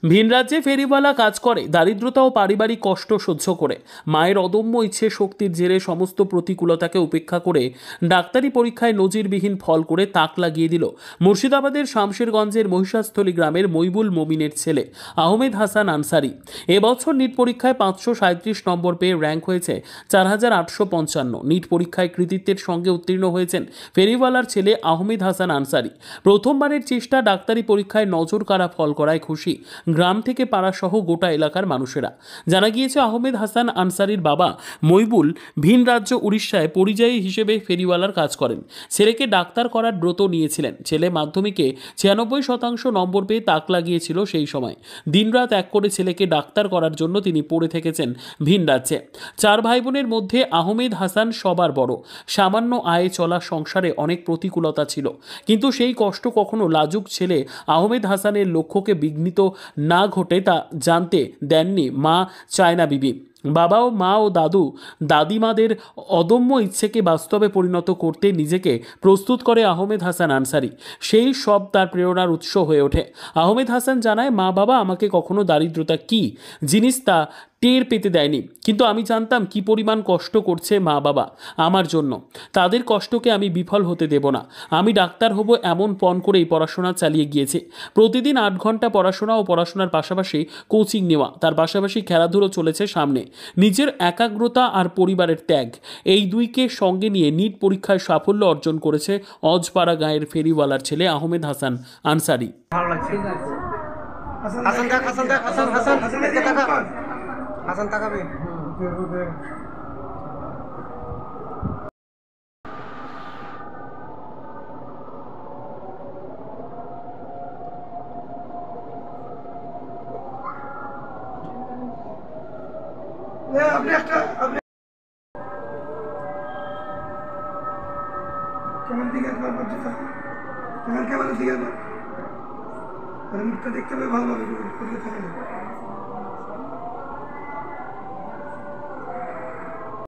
ভিন রাজ্যে ফেরিওয়ালা কাজ করে দারিদ্রতা ও পারিবারিক কষ্ট সহ্য করে। মায়ের অদম্য ইচ্ছে শক্তির জেরে সমস্ত প্রতিকূলতাকে উপেক্ষা করে ডাক্তারি পরীক্ষায় নজিরবিহীন ফল করে তাক লাগিয়ে দিল মুর্শিদাবাদের শামশেরগঞ্জের মহিষাস্থলী গ্রামের মইবুল মমিনের ছেলে আহমেদ হাসান আনসারি। এবছর নিট পরীক্ষায় 537 নম্বর পেয়ে র্যাঙ্ক হয়েছে 4855। নিট পরীক্ষায় কৃতিত্বের সঙ্গে উত্তীর্ণ হয়েছেন ফেরিওয়ালার ছেলে আহমেদ হাসান আনসারি। প্রথমবারের চেষ্টা ডাক্তারি পরীক্ষায় নজর কাড়া ফল করায় খুশি গ্রাম থেকে পাড়াসহ গোটা এলাকার মানুষেরা। জানা গিয়েছে আহমেদ হাসান আনসারির বাবা মইবুল ভিন রাজ্য উড়িষ্যায় পরিযায়ী হিসেবে ফেরিওয়ালার কাজ করেন। ছেলেকে ডাক্তার করার ব্রত নিয়েছিলেন। ছেলে মাধ্যমিকে 96% নম্বর পেয়ে তাক লাগিয়েছিল। সেই সময় দিনরাত এক করে ছেলেকে ডাক্তার করার জন্য তিনি পড়ে থেকেছেন ভিন রাজ্যে। 4 ভাই বোনের মধ্যে আহমেদ হাসান সবার বড়। সামান্য আয়ে চলা সংসারে অনেক প্রতিকূলতা ছিল, কিন্তু সেই কষ্ট কখনো লাজুক ছেলে আহমেদ হাসানের লক্ষ্যকে বিঘ্নিত না ঘটে তা জানতে দেননি মা চায়না বিবি। বাবা ও মা ও দাদিমাদের অদম্য ইচ্ছেকে বাস্তবে পরিণত করতে নিজেকে প্রস্তুত করে আহমেদ হাসান আনসারি। সেই সব তার প্রেরণার উৎস হয়ে ওঠে। আহমেদ হাসান জানায়, মা বাবা আমাকে কখনো দারিদ্রতা কী জিনিস তা টের পেতে দেয়নি, কিন্তু আমি জানতাম কি পরিমাণ কষ্ট করছে মা বাবা আমার জন্য। তাদের কষ্টকে আমি বিফল হতে দেব না। আমি ডাক্তার হব এমন পণ করেই পড়াশোনা চালিয়ে গিয়েছি। প্রতিদিন 8 ঘন্টা পড়াশোনা ও পড়াশোনার পাশাপাশি কোচিং নেওয়া, তার পাশাপাশি খেলাধুলো চলেছে সামনে। নিজের একাগ্রতা আর পরিবারের ত্যাগ, এই দুইকে সঙ্গে নিয়ে নিট পরীক্ষায় সাফল্য অর্জন করেছে অজপাড়া গাঁয়ের ফেরিওয়ালার ছেলে আহমেদ হাসান আনসারি। হাসান তাকাবে। কেমন দিকে কেমন দিকে মুখটা দেখতে হবে ভালোভাবে থাকে।